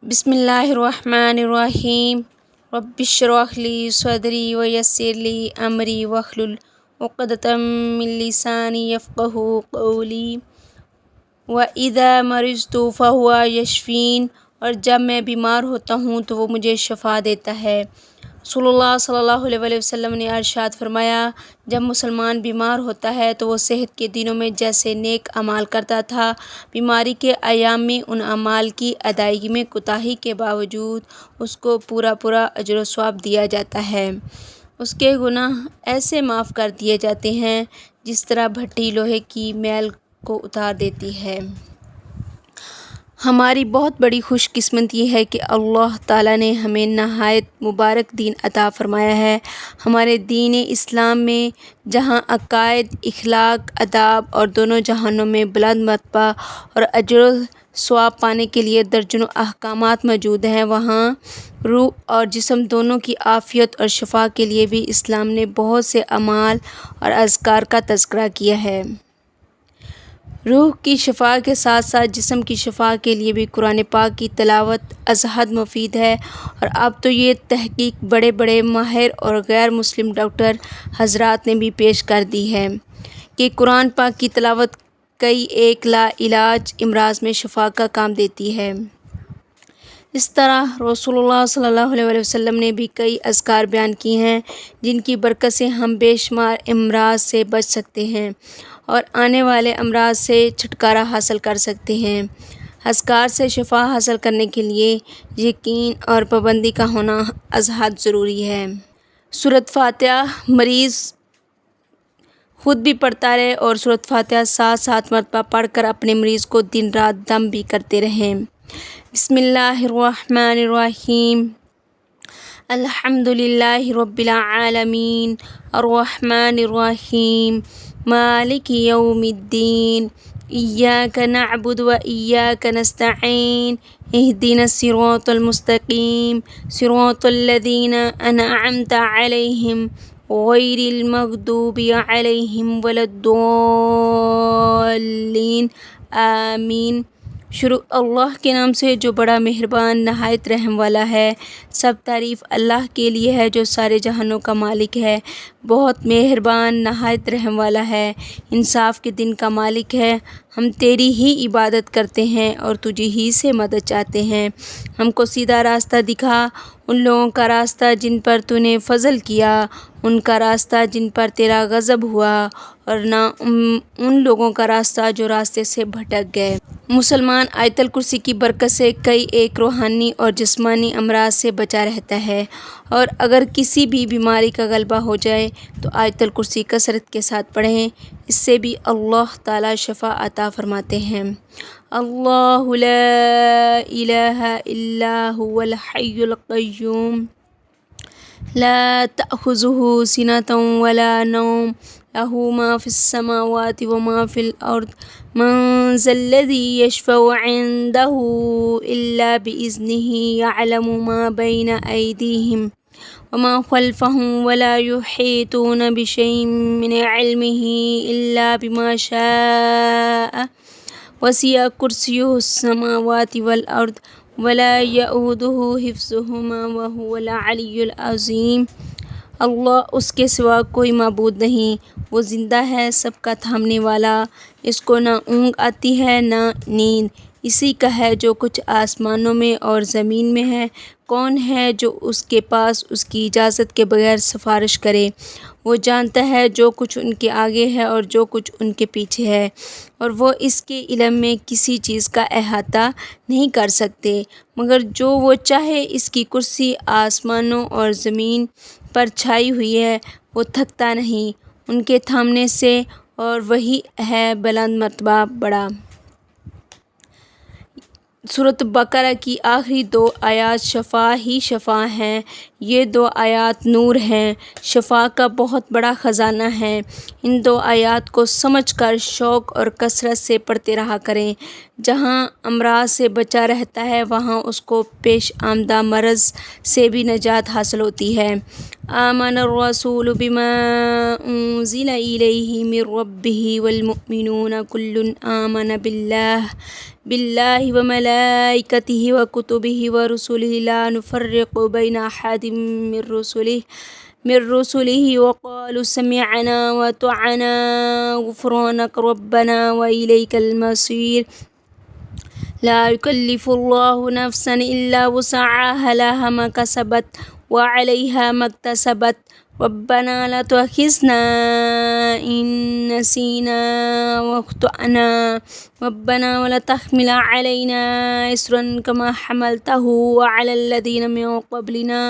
بسم اللہ الرحمن الرحیم رب اشرح لی صدری ویسر لی امری واحلل عقدۃ من لسانی یفقہوا قولی وَإِذَا مَرِضْتُ فَهُوَ یشفین، اور جب میں بیمار ہوتا ہوں تو وہ مجھے شفا دیتا ہے۔ رسول اللہ صلی اللہ علیہ وسلم نے ارشاد فرمایا، جب مسلمان بیمار ہوتا ہے تو وہ صحت کے دنوں میں جیسے نیک اعمال کرتا تھا، بیماری کے ایام میں ان اعمال کی ادائیگی میں کوتاہی کے باوجود اس کو پورا اجر و ثواب دیا جاتا ہے۔ اس کے گناہ ایسے معاف کر دیے جاتے ہیں جس طرح بھٹی لوہے کی میل کو اتار دیتی ہے۔ ہماری بہت بڑی خوش قسمتی ہے کہ اللہ تعالیٰ نے ہمیں نہایت مبارک دین عطا فرمایا ہے۔ ہمارے دین اسلام میں جہاں عقائد، اخلاق، آداب اور دونوں جہانوں میں بلند مرتبہ اور اجر و ثواب پانے کے لیے درجنوں احکامات موجود ہیں، وہاں روح اور جسم دونوں کی عافیت اور شفا کے لیے بھی اسلام نے بہت سے اعمال اور اذکار کا تذکرہ کیا ہے۔ روح کی شفا کے ساتھ ساتھ جسم کی شفا کے لیے بھی قرآن پاک کی تلاوت ازحد مفید ہے، اور اب تو یہ تحقیق بڑے بڑے ماہر اور غیر مسلم ڈاکٹر حضرات نے بھی پیش کر دی ہے کہ قرآن پاک کی تلاوت کئی ایک لا علاج امراض میں شفا کا کام دیتی ہے۔ اس طرح رسول اللہ صلی اللہ علیہ وسلم نے بھی کئی اذکار بیان کی ہیں جن کی برکت سے ہم بے شمار امراض سے بچ سکتے ہیں اور آنے والے امراض سے چھٹکارا حاصل کر سکتے ہیں۔ اذکار سے شفا حاصل کرنے کے لیے یقین اور پابندی کا ہونا ازحد ضروری ہے۔ سورۃ فاتحہ مریض خود بھی پڑھتا رہے اور سورۃ فاتحہ 7 مرتبہ پڑھ کر اپنے مریض کو دن رات دم بھی کرتے رہیں۔ بسم اللہ الرحمن الرحیم الحمد للہ رب العالمین الرحمن الرحیم مالک یوم الدین ایاک نعبد و ایاک نستعین اہدنا الصراط المستقیم صراط الذین انعمت علیہم غیر المغضوب علیہم ولا الضالین آمین۔ شروع اللہ کے نام سے جو بڑا مہربان نہایت رحم والا ہے۔ سب تعریف اللہ کے لیے ہے جو سارے جہانوں کا مالک ہے، بہت مہربان نہایت رحم والا ہے، انصاف کے دن کا مالک ہے۔ ہم تیری ہی عبادت کرتے ہیں اور تجھی ہی سے مدد چاہتے ہیں۔ ہم کو سیدھا راستہ دکھا، ان لوگوں کا راستہ جن پر تو نے فضل کیا، ان کا راستہ جن پر تیرا غضب ہوا، اور نہ ان لوگوں کا راستہ جو راستے سے بھٹک گئے۔ مسلمان آیت الکرسی کی برکت سے کئی ایک روحانی اور جسمانی امراض سے بچا رہتا ہے، اور اگر کسی بھی بیماری کا غلبہ ہو جائے تو آیت الکرسی کثرت کے ساتھ پڑھیں، اس سے بھی اللہ تعالیٰ شفا عطا فرماتے ہیں۔ اللہ لا الہ الا هو الحی القیوم لا تأخذہ سنۃ ولا نوم لہ ما فی السماوات وما فی الارض من ذا الذی یشفع عندہ الا بإذنہ یعلم ما بین ایدیہم وما خلفهم ولا یحیطون بشیء من علمہ الا بما شاء وسع کرسیہ السماوات والارض ولا یؤودہ حفظہما وہو العلی العظیم۔ اللہ اس کے سوا کوئی معبود نہیں، وہ زندہ ہے، سب کا تھامنے والا، اس کو نہ اونگ آتی ہے نہ نیند۔ اسی کا ہے جو کچھ آسمانوں میں اور زمین میں ہے۔ کون ہے جو اس کے پاس اس کی اجازت کے بغیر سفارش کرے؟ وہ جانتا ہے جو کچھ ان کے آگے ہے اور جو کچھ ان کے پیچھے ہے، اور وہ اس کے علم میں کسی چیز کا احاطہ نہیں کر سکتے مگر جو وہ چاہے۔ اس کی کرسی آسمانوں اور زمین پر چھائی ہوئی ہے، وہ تھکتا نہیں ان کے تھامنے سے، اور وہی ہے بلند مرتبہ بڑا۔ سورۃ بقرہ کی آخری 2 آیات شفا ہی شفا ہیں۔ یہ 2 آیات نور ہیں، شفا کا بہت بڑا خزانہ ہے۔ ان 2 آیات کو سمجھ کر شوق اور کثرت سے پڑھتے رہا کریں۔ جہاں امراض سے بچا رہتا ہے وہاں اس کو پیش آمدہ مرض سے بھی نجات حاصل ہوتی ہے۔ آمن الرسول بما أنزل إليه من ربه والمؤمنون كل آمن بالله وملائكته وكتبه ورسله لا نفرق بين أحد من رسله وقالوا سمعنا وأطعنا غفرانك ربنا وإليك المصير لا يكلف الله نفسا إلا وسعها لها ما كسبت وعليها ما اكتسبت ربنا لا تؤاخذنا إن نسينا واخطأنا ربنا ولا تحمل علينا إصرا كما حملته على الذين من قبلنا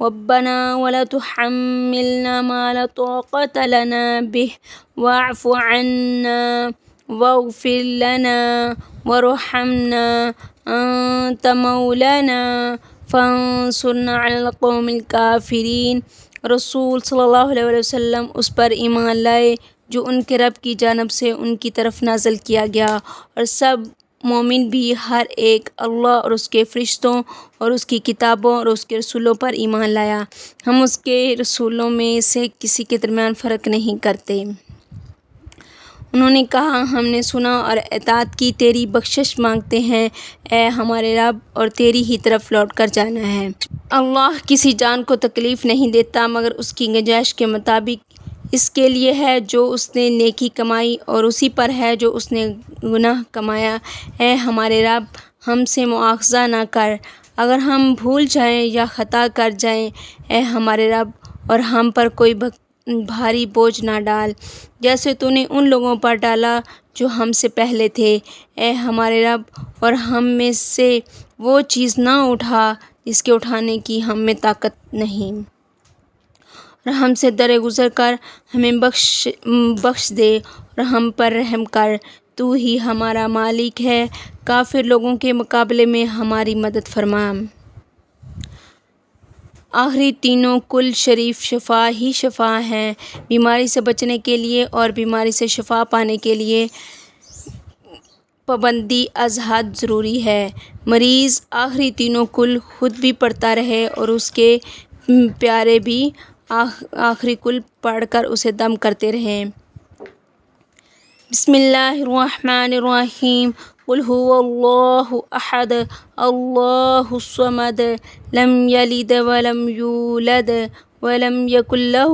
ربنا ولا تحملنا ما لا طاقة لنا به واعف عنا واغفر لنا وارحمنا أنت مولانا فانصرنا على القوم الکافرین۔ رسول صلی اللہ علیہ وسلم اس پر ایمان لائے جو ان کے رب کی جانب سے ان کی طرف نازل کیا گیا، اور سب مومن بھی ہر ایک اللہ اور اس کے فرشتوں اور اس کی کتابوں اور اس کے رسولوں پر ایمان لایا۔ ہم اس کے رسولوں میں سے کسی کے درمیان فرق نہیں کرتے۔ انہوں نے کہا ہم نے سنا اور اطاعت کی، تیری بخشش مانگتے ہیں اے ہمارے رب، اور تیری ہی طرف لوٹ کر جانا ہے۔ اللہ کسی جان کو تکلیف نہیں دیتا مگر اس کی گنجائش کے مطابق۔ اس کے لیے ہے جو اس نے نیکی کمائی اور اسی پر ہے جو اس نے گناہ کمایا۔ اے ہمارے رب، ہم سے مواخذہ نہ کر اگر ہم بھول جائیں یا خطا کر جائیں، اے ہمارے رب، اور ہم پر کوئی بھاری بوجھ نہ ڈال جیسے تو نے ان لوگوں پر ڈالا جو ہم سے پہلے تھے۔ اے ہمارے رب، اور ہم میں سے وہ چیز نہ اٹھا جس کے اٹھانے کی ہم میں طاقت نہیں، اور ہم سے درگزر کر ہمیں بخش دے اور ہم پر رحم کر، تو ہی ہمارا مالک ہے، کافر لوگوں کے مقابلے میں ہماری مدد فرما۔ آخری تینوں کل شریف شفا ہی شفا ہیں، بیماری سے بچنے کے لیے اور بیماری سے شفا پانے کے لیے پابندی از حد ضروری ہے۔ مریض آخری تینوں کل خود بھی پڑھتا رہے اور اس کے پیارے بھی آخری کل پڑھ کر اسے دم کرتے رہیں۔ بسم اللہ الرحمن الرحیم۔ قل هو اللہ احد اللہ الصمد لم یلد ولم یولد ولم یکن له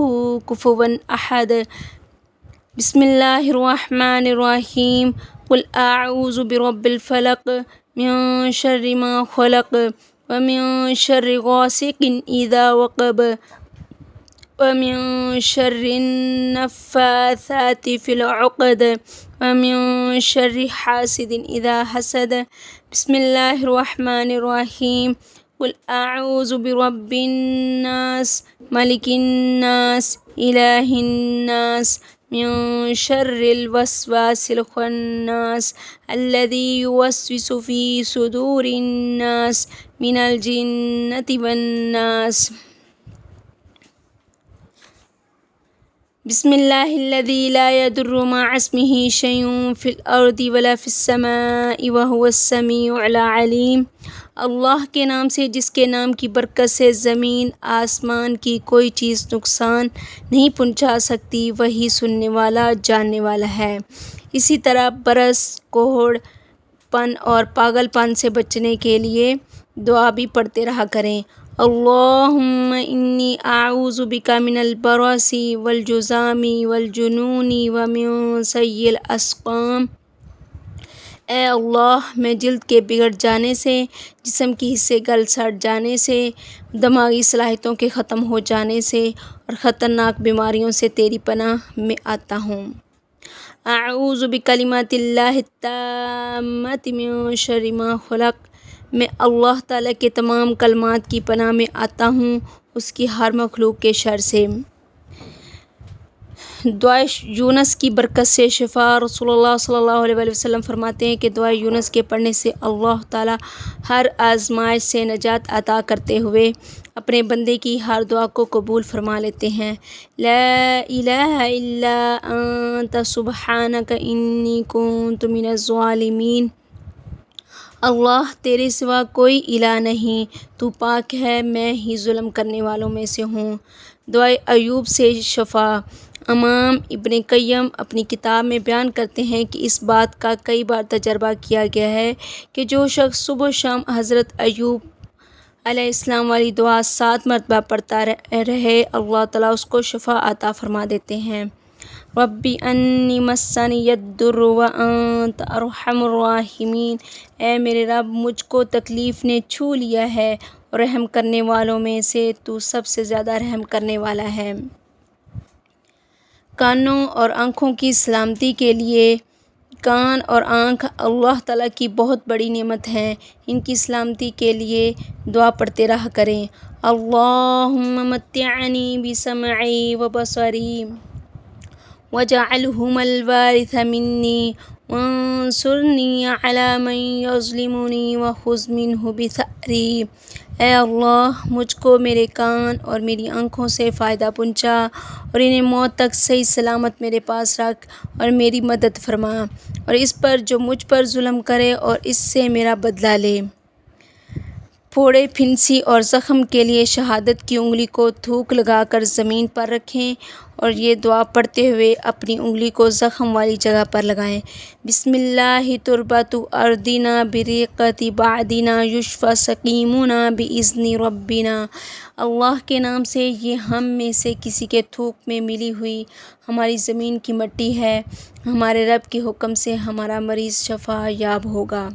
کفوا احد۔ بسم اللہ الرحمن الرحیم۔ قل اعوذ برب الفلق من شر ما خلق ومن شر غاسق اذا وقب ومن شر النفاثات في العقد ومن شر حاسد اذا حسد۔ بسم اللہ الرحمن الرحیم۔ قل اعوذ برب الناس ملک الناس الہ الناس من شر الوسواس الخناس الذي يوسوس في صدور الناس من الجنة والناس۔ بسم اللہ الذي لا يضر مع اسمه شيء في الارض ولا في السماء وهو السميع العليم۔ اللہ کے نام سے جس کے نام کی برکت سے زمین آسمان کی کوئی چیز نقصان نہیں پہنچا سکتی، وہی سننے والا جاننے والا ہے۔ اسی طرح برس، کوڑ پن اور پاگل پن سے بچنے کے لیے دعا بھی پڑھتے رہا کریں۔ اللہم انی اعوذ بک من البرص والجذام والجنون ومن سیء الاسقام۔ اے اللہ، میں جلد کے بگڑ جانے سے، جسم کے حصے گل سڑ جانے سے، دماغی صلاحیتوں کے ختم ہو جانے سے اور خطرناک بیماریوں سے تیری پناہ میں آتا ہوں۔ اعوذ بکلمات اللہ التامات من شر ما خلق۔ میں اللہ تعالیٰ کے تمام کلمات کی پناہ میں آتا ہوں اس کی ہر مخلوق کے شر سے۔ دعائے یونس کی برکت سے شفا۔ رسول اللہ صلی اللہ علیہ وسلم فرماتے ہیں کہ دعائے یونس کے پڑھنے سے اللہ تعالیٰ ہر آزمائش سے نجات عطا کرتے ہوئے اپنے بندے کی ہر دعا کو قبول فرما لیتے ہیں۔ لا الہ الا انت سبحانک انی کنت من الظالمین۔ اللہ، تیرے سوا کوئی الہ نہیں، تو پاک ہے، میں ہی ظلم کرنے والوں میں سے ہوں۔ دعائے ایوب سے شفا۔ امام ابن قیم اپنی کتاب میں بیان کرتے ہیں کہ اس بات کا کئی بار تجربہ کیا گیا ہے کہ جو شخص صبح و شام حضرت ایوب علیہ السلام والی دعا 7 مرتبہ پڑھتا رہے، اللہ تعالیٰ اس کو شفا عطا فرما دیتے ہیں۔ ربی انی مسنی الضر وانت ارحم الراحمین، اے میرے رب مجھ کو تکلیف نے چھو لیا ہے اور رحم کرنے والوں میں سے تو سب سے زیادہ رحم کرنے والا ہے۔ کانوں اور آنکھوں کی سلامتی کے لیے کان اور آنکھ اللہ تعالیٰ کی بہت بڑی نعمت ہیں، ان کی سلامتی کے لیے دعا پڑھتے رہا کریں۔ اللہم متعنی بسمعی وبصری واجعلہما الوارث منی وانصرنی علی من یظلمنی وخذ منہ بثأری، اے اللہ مجھ کو میرے کان اور میری آنکھوں سے فائدہ پہنچا اور انہیں موت تک صحیح سلامت میرے پاس رکھ اور میری مدد فرما، اور اس پر جو مجھ پر ظلم کرے اور اس سے میرا بدلہ لے۔ پھوڑے، پھنسی اور زخم کے لیے شہادت کی انگلی کو تھوک لگا کر زمین پر رکھیں اور یہ دعا پڑھتے ہوئے اپنی انگلی کو زخم والی جگہ پر لگائیں۔ بسم اللہ تربت ارضنا بریقۃ بعدنا یشفی سقیمنا باذن ربنا، اللہ کے نام سے یہ ہم میں سے کسی کے تھوک میں ملی ہوئی ہماری زمین کی مٹی ہے، ہمارے رب کے حکم سے ہمارا مریض شفا یاب ہوگا۔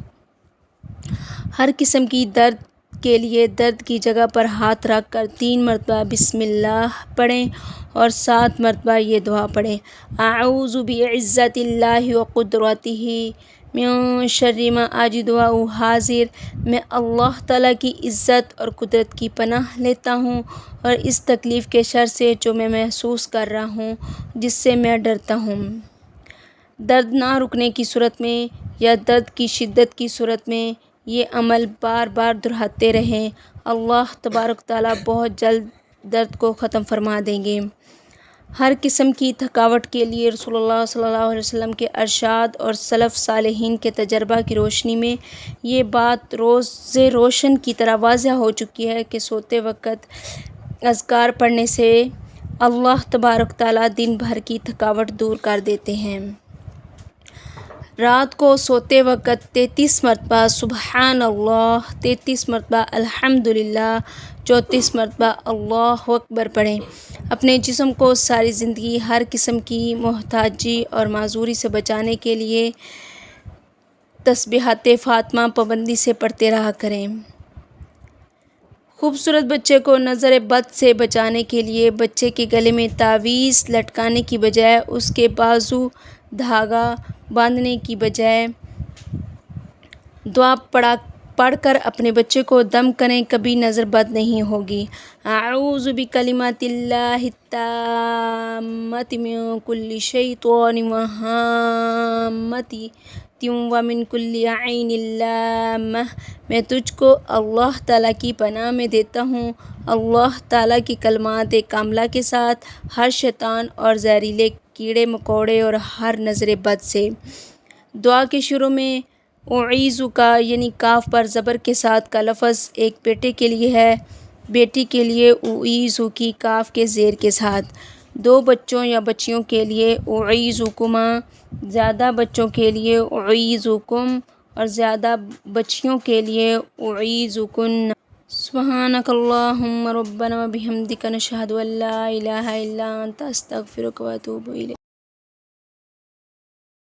ہر قسم کی درد کے لیے درد کی جگہ پر ہاتھ رکھ کر 3 مرتبہ بسم اللہ پڑھیں اور 7 مرتبہ یہ دعا پڑھیں۔ اعوذ بعزت اللہ وقدرتہ من شر ما اجد واحاذر، میں اللہ تعالیٰ کی عزت اور قدرت کی پناہ لیتا ہوں اور اس تکلیف کے شر سے جو میں محسوس کر رہا ہوں، جس سے میں ڈرتا ہوں۔ درد نہ رکنے کی صورت میں یا درد کی شدت کی صورت میں یہ عمل بار بار دہراتے رہیں، اللہ تبارک تعالیٰ بہت جلد درد کو ختم فرما دیں گے۔ ہر قسم کی تھکاوٹ کے لیے رسول اللہ صلی اللہ علیہ وسلم کے ارشاد اور سلف صالحین کے تجربہ کی روشنی میں یہ بات روز روشن کی طرح واضح ہو چکی ہے کہ سوتے وقت اذکار پڑھنے سے اللہ تبارک تعالیٰ دن بھر کی تھکاوٹ دور کر دیتے ہیں۔ رات کو سوتے وقت 33 مرتبہ سبحان اللہ، 33 مرتبہ الحمدللہ، 34 مرتبہ اللہ اکبر پڑھیں۔ اپنے جسم کو ساری زندگی ہر قسم کی محتاجی اور معذوری سے بچانے کے لیے تسبیحات فاطمہ پابندی سے پڑھتے رہا کریں۔ خوبصورت بچے کو نظر بد سے بچانے کے لیے بچے کے گلے میں تعویذ لٹکانے کی بجائے اس کے بازو دھاگا باندھنے کی بجائے دعا پڑھ کر اپنے بچے کو دم کریں، کبھی نظر بد نہیں ہوگی۔ اعوذ بکلمات اللہ التامات من کل شیطان وہامۃ ومن کل عین لامہ، میں تجھ کو اللہ تعالیٰ کی پناہ میں دیتا ہوں، اللہ تعالیٰ کی کلمات کاملہ کے ساتھ ہر شیطان اور زہریلے کیڑے مکوڑے اور ہر نظر بد سے۔ دعا کے شروع میں اعیذ کا یعنی کاف پر زبر کے ساتھ کا لفظ ایک بیٹے کے لیے ہے، بیٹی کے لیے اعیذ کی کاف کے زیر کے ساتھ، 2 بچوں یا بچیوں کے لیے اعیذکما، زیادہ بچوں کے لیے اعیذکم اور زیادہ بچیوں کے لیے اعیذکن۔ سبحانک اللہم ربنا وبحمدک نشہد ان لا الہ الا انت استغفرک واتوب الیک۔